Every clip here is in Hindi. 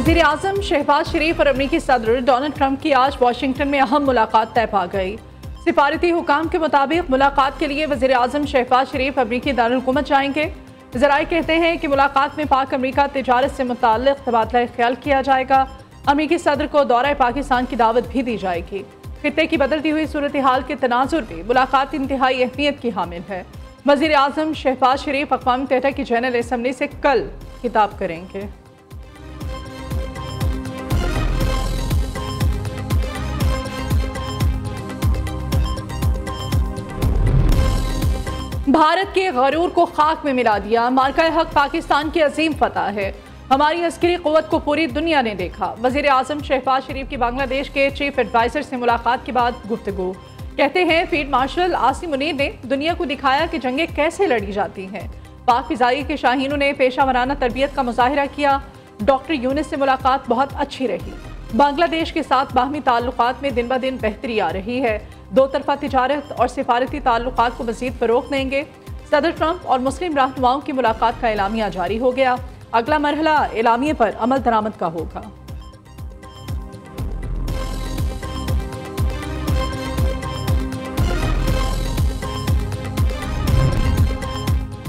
वज़ीर आज़म शहबाज शरीफ और अमरीकी सदर डोनाल्ड ट्रंप की आज वाशिंगटन में अहम मुलाकात तय पा गई। सिफारती हुकाम के मुताबिक मुलाकात के लिए वज़ीर आज़म शहबाज शरीफ अमरीकी दारुल-हुकूमत जाएंगे। ज़राए कहते हैं कि मुलाकात में पाक अमरीका तिजारत से मुताल्लिक़ तबादला ख्याल किया जाएगा। अमरीकी सदर को दौरा पाकिस्तान की दावत भी दी जाएगी। खित्ते की बदलती हुई सूरत हाल के तनाजुर में मुलाकात इंतहाई अहमियत की हामिल है। वज़ीर आज़म शहबाज शरीफ अक़वाम मुत्तहिदा की जनरल असम्बली से कल खिताब करेंगे। भारत के गरूर को खाक में मिला दिया। मार्का हक पाकिस्तान की अजीम फतह है। हमारी अस्करी क़ुव्वत को पूरी दुनिया ने देखा। वज़ीर आज़म शहबाज शरीफ की बांग्लादेश के चीफ एडवाइज़र से मुलाकात के बाद गुफ्तगू। कहते हैं फील्ड मार्शल आसिम मुनीर ने दुनिया को दिखाया कि जंगें कैसे लड़ी जाती हैं। पाक फ़िज़ाई के शाहीनों ने पेशा वराना तरबियत का मुज़ाहिरा किया। डॉक्टर यूनिस से मुलाकात बहुत अच्छी रही। बांग्लादेश के साथ बाहमी ताल्लुकात में दिन ब दिन बेहतरी आ रही है। दो तरफा तिजारत और सिफारती ताल्लुकात को मज़ीद फ़रोग़ देंगे। सदर ट्रंप और मुस्लिम रहनुमाओं की मुलाकात का एलामिया जारी हो गया। अगला मरहला एलामिये पर अमल दरामद का होगा।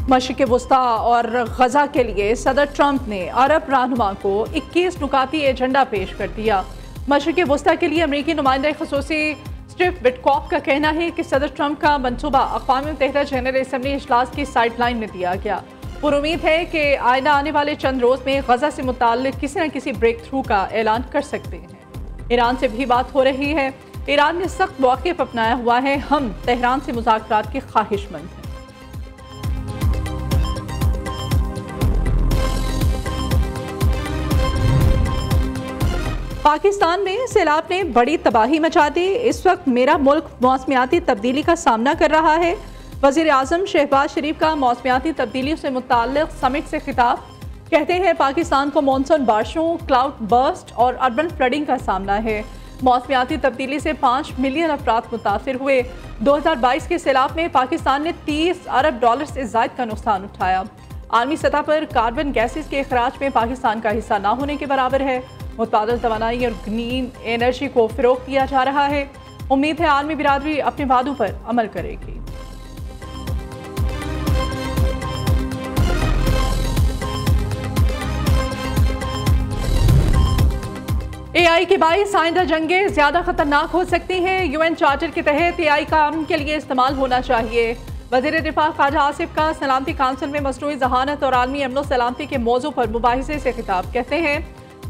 मशरिक़ वुस्ता और गजा के लिए सदर ट्रंप ने अरब रहनुमा को 21 नुकाती एजेंडा पेश कर दिया। मशरिक़ वुस्ता के लिए अमरीकी नुमाइंदा ख़ुसूसी स्टीव विटकॉफ का कहना है कि सदर ट्रंप का मंसूबा अक़वाम मुत्तहिदा जनरल असम्बली इजलास की साइडलाइन में दिया गया। उम्मीद है कि आइंदा आने वाले चंद रोज़ में गजा से मुताल्लिक़ किसी न किसी ब्रेक थ्रू का ऐलान कर सकते हैं। ईरान से भी बात हो रही है। ईरान ने सख्त मौक़िफ़ अपनाया हुआ है। हम तेहरान से मुज़ाकरात की ख्वाहिशमंद हैं। पाकिस्तान में सैलाब ने बड़ी तबाही मचा दी। इस वक्त मेरा मुल्क मौसमियाती तब्दीली का सामना कर रहा है। वज़ीर आज़म शहबाज शरीफ का मौसमियाती तब्दीलियों से मुताल्लिक़ समिट से खिताब। कहते हैं पाकिस्तान को मानसून बारिशों, क्लाउड बर्स्ट और अर्बन फ्लडिंग का सामना है। मौसमियाती तब्दीली से 5 मिलियन अफराद मुतासिर हुए। 2022 के सैलाब में पाकिस्तान ने $30 अरब से ज़ायद का नुकसान उठाया। आलमी सतह पर कार्बन गैसेस के अखराज में पाकिस्तान का हिस्सा ना होने के बराबर है। मुतबादल तवानाई और ग्रीन एनर्जी को फ़रोग़ दिया जा रहा है। उम्मीद है आलमी बिरादरी अपने वादों पर अमल करेगी। AI के बाइस आइंदा जंगें ज़्यादा ख़तरनाक हो सकती हैं। UN चार्टर के तहत AI का अमन के लिए इस्तेमाल होना चाहिए। वज़ीर दिफ़ा ख्वाजा आसिफ का सलामती काउंसिल में मसनूई ज़हानत और आलमी अमन सलामती के मौजू पर मुबाहिसे से खिताब। कहते हैं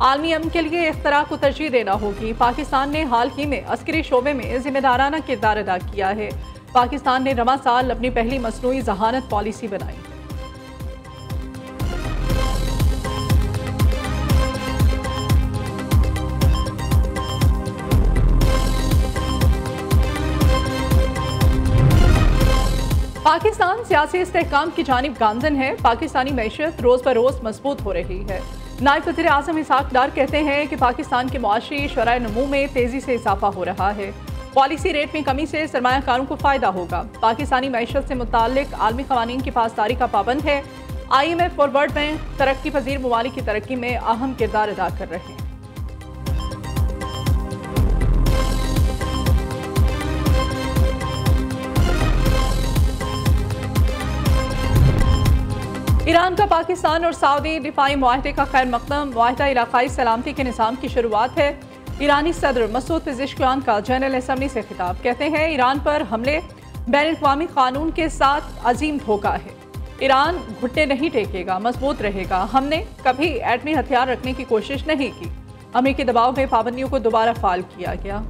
आलमी अमन के लिए इख्तरा को तरजीह देना होगी। पाकिस्तान ने हाल ही में अस्करी शोबे में जिम्मेदाराना किरदार अदा किया है। पाकिस्तान ने रवा साल अपनी पहली मसनूई ज़हानत पॉलिसी बनाई। पाकिस्तान सियासी इस्तेहकाम की जानिब गामजन है। पाकिस्तानी मैशत रोज़ ब रोज़ मजबूत हो रही है। नायब वज़ीर आज़म इसहाक डार कहते हैं कि पाकिस्तान के मुआशी शराय नमू में तेज़ी से इजाफा हो रहा है। पॉलिसी रेट में कमी से सरमायाकारों को फ़ायदा होगा। पाकिस्तानी मैशत से मुताल्लिक़ आलमी क़वानीन की पासदारी का पाबंद है। IMF और वर्ल्ड बैंक तरक्की पज़ीर ममालिक की तरक्की में अहम किरदार अदा कर रहे हैं। ईरान का पाकिस्तान और सऊदी दिफाई मुआहदे का खैर मकदम मुआहदा इलाकाई सलामती के निज़ाम की शुरुआत है। ईरानी सदर मसूद पेज़ेश्कियान का जनरल असम्बली से खिताब। कहते हैं ईरान पर हमले बैनुल-अक़वामी कानून के साथ अजीम धोखा है। ईरान घुटने नहीं टेकेगा, मजबूत रहेगा। हमने कभी एटमी हथियार रखने की कोशिश नहीं की। अमरीकी दबाव में पाबंदियों को दोबारा फाल किया गया।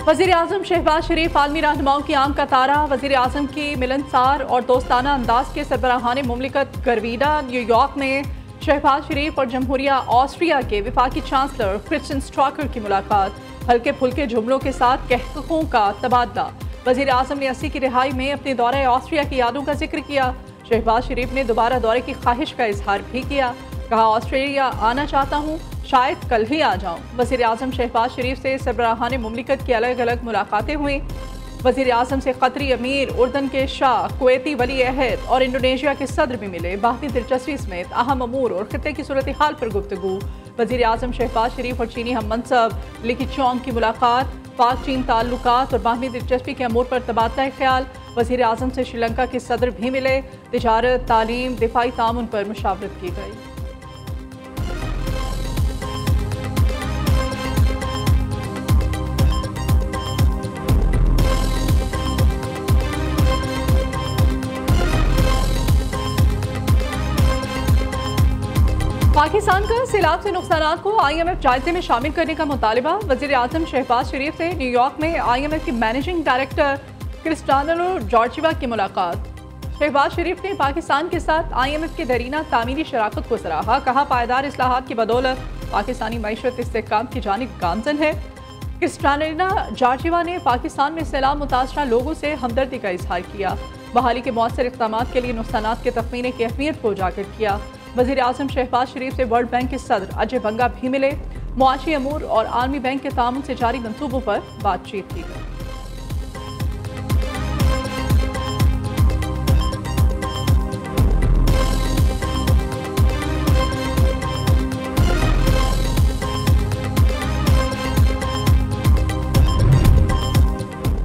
वज़ीर आज़म शहबाज शरीफ आलमी रहनुमाओं की आंख का तारा। वज़ीर आज़म की मिलनसार और दोस्ताना अंदाज के सरबराहाने मुमलिकत गर्वीडा न्यूयॉर्क में शहबाज शरीफ और जमहूरिया ऑस्ट्रिया के वफाकी चांसलर क्रिस्टियन स्ट्राकर की मुलाकात। हल्के फुल्के जुमलों के साथ कहक़क़ों का तबादला। वज़ीर आज़म ने 80 की रिहाई में अपने दौरे ऑस्ट्रिया की यादों का जिक्र किया। शहबाज शरीफ ने दोबारा दौरे की ख्वाहिश का इजहार भी किया। कहा ऑस्ट्रेलिया आना चाहता हूँ, शायद कल ही आ जाऊं। वज़ीर आज़म शहबाज शरीफ से सरबराहान मुमलिकत की अलग अलग मुलाकातें हुई। वज़ीर आज़म से कतरी अमीर, उर्दन के शाह, कुवैती वली अहद और इंडोनेशिया के सदर भी मिले। बाहमी दिलचस्पी समेत अहम अमूर और खित्ते की सूरत हाल पर गुफ्तगू। वज़ीर आज़म शहबाज शरीफ और चीनी हम मनसब ली चौंग की मुलाकात, पाक चीन ताल्लुकात और बाहमी दिलचस्पी के अमूर पर तबादला ख्याल। वज़ीर आज़म से श्रीलंका के सदर भी मिले। तिजारत, तालीम, दिफाई तामुन पर मुशावरत की गई। पाकिस्तान का सैलाब से नुकसान को IMF जायजे में शामिल करने का मुतालबा। वज़ीर आज़म शहबाज शरीफ से न्यूयॉर्क में IMF की मैनेजिंग डायरेक्टर क्रिस्टानो जॉर्जिवा की मुलाकात। शहबाज शरीफ ने पाकिस्तान के साथ IMF की दरीना तामीरी शराकत को सराहा। कहा, पायदार इस्लाहात की बदौलत पाकिस्तानी मईशत इस्तेहकाम की जानिब गामजन है। क्रिस्टानो जॉर्जिवा ने पाकिस्तान में सैलाब मुतासरा लोगों से हमदर्दी का इजहार किया। बहाली के मौसर इक़दाम के लिए नुकसानात के तखमीने की अहमियत को उजागर किया। वज़ीर आज़म शहबाज शरीफ से वर्ल्ड बैंक के सदर अजय बंगा भी मिले। मुआशी अमूर और आर्मी बैंक के तामुन से जारी मंसूबों पर बातचीत की गई।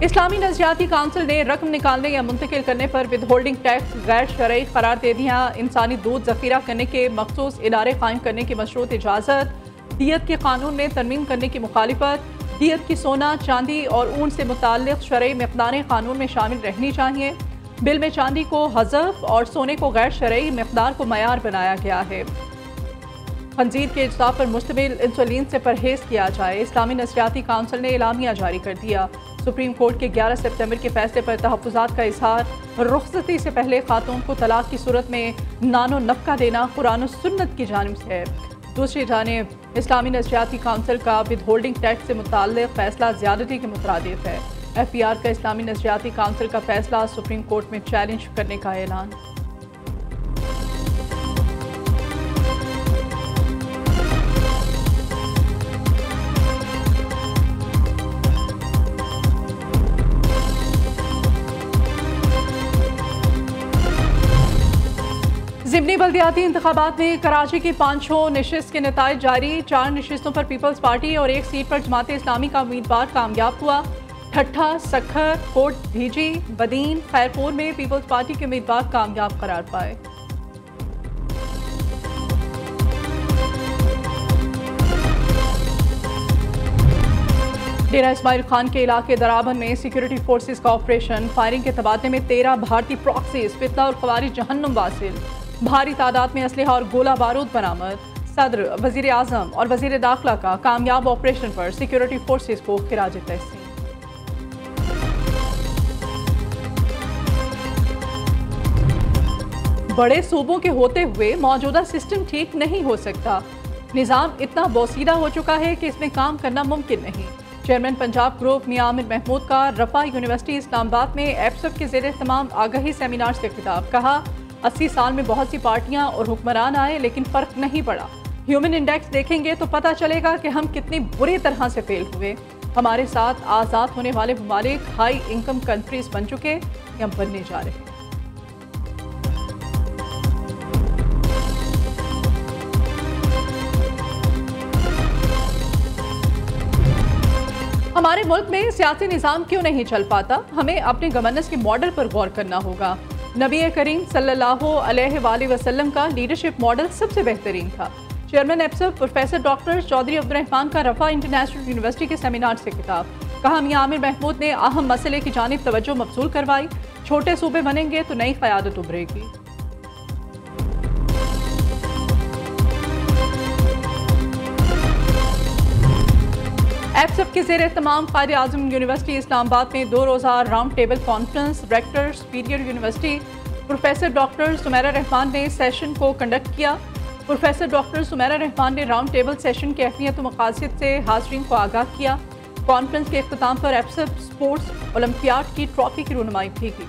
इस्लामी नज़रियाती काउंसिल ने रकम निकालने या मुंतकिल करने पर विद होल्डिंग टैक्स गैर शरई करार दे दिया। इंसानी दूध जखीरा करने के मखसूस इदारे कायम करने की मशरूत इजाज़त। दियत के कानून में तरमीम करने की मुखालिफत। दियत की सोना, चांदी और ऊन से मुताल्लिक़ शरई मिक़दारें कानून में शामिल रहनी चाहिए। बिल में चांदी को हज़फ और सोने को गैर शरई मिक़दार को मयार बनाया गया है। खंजीर के अज्जा पर मुश्तमिल इंसुलिन से परहेज किया जाए। इस्लामी नज़रियाती काउंसिल ने एलामिया जारी कर दिया। सुप्रीम कोर्ट के 11 सितंबर के फैसले पर तहफ़्फ़ुज़ात का इज़हार। रुख़्सती से पहले खातून को तलाक की सूरत में नानो नफ़का देना कुरान और सुन्नत की जानिब से है। दूसरी जानिब इस्लामी नज़रियाती काउंसिल का विद होल्डिंग टैक्स से मुताल्लिक़ फैसला ज़्यादती के मुतरादिफ़ है। FPR का इस्लामी नज़रियाती काउंसिल का फैसला सुप्रीम कोर्ट में चैलेंज करने का ऐलान। ज़िमनी बल्दियाती इंतखाबात में कराची की 5 नशिस्त के नताइज जारी। 4 नशिस्तों पर पीपल्स पार्टी और 1 सीट पर जमात इस्लामी का उम्मीदवार कामयाब हुआ। ठट्ठा, सखर, कोट भीजी, बदीन, खैरपुर में पीपल्स पार्टी के उम्मीदवार कामयाब करार पाए। डेरा इस्माइल खान के इलाके दराबन में सिक्योरिटी फोर्सेस का ऑपरेशन। फायरिंग के तबादले में 13 भारतीय प्रॉक्सीज, फितना और ख़वारिज जहन्नुम वासिल। भारी तादाद में असलहा और गोला बारूद बरामद। सदर, वज़ीर आज़म और वज़ीर दाखिला का कामयाब ऑपरेशन पर सिक्योरिटी फोर्सेस को खिराज तहसीन। बड़े सूबों के होते हुए मौजूदा सिस्टम ठीक नहीं हो सकता। निज़ाम इतना बोसीदा हो चुका है कि इसमें काम करना मुमकिन नहीं। चेयरमैन पंजाब ग्रुप मियां आमिर महमूद का रफ़ा यूनिवर्सिटी इस्लामाबाद में एफसफ के ज़ेरे तमाम आगाही सेमिनार से खिताब। कहा, 80 साल में बहुत सी पार्टियां और हुक्मरान आए लेकिन फ़र्क नहीं पड़ा। ह्यूमन इंडेक्स देखेंगे तो पता चलेगा कि हम कितनी बुरी तरह से फेल हुए। हमारे साथ आज़ाद होने वाले ममालिक हाई इनकम कंट्रीज बन चुके या बनने जा रहे हैं। हमारे मुल्क में सियासी निज़ाम क्यों नहीं चल पाता? हमें अपने गवर्नेंस के मॉडल पर गौर करना होगा। नबी करीम सल्लल्लाहु अलैहि वसल्लम का लीडरशिप मॉडल सबसे बेहतरीन था। चेयरमैन एफसफ प्रोफेसर डॉक्टर चौधरी अब्दुर्रहमान का रफ़ा इंटरनेशनल यूनिवर्सिटी के सेमिनार से खिताब। कहा, मियां आमिर महमूद ने अहम मसले की जानिब तवज्जो मबसूल करवाई। छोटे सूबे बनेंगे तो नई क़यादत उभरेगी। एफसफ के ज़ेरे तमाम क़ायद आज़म यूनिवर्सिटी इस्लामाबाद में 2 रोज़ा round table conference rector superior university professor doctor Sumera Rahman ने सेशन को कंडक्ट किया। प्रोफेसर डॉक्टर सुमेरा रहमान ने राउंड टेबल सेशन की अहमियत व मकासद से हाज़रीन को आगाह किया। कॉन्फ्रेंस के इख्तिताम पर एफसफ स्पोर्ट्स ओलंपियाड की ट्रॉफी की रुनमाई भी की।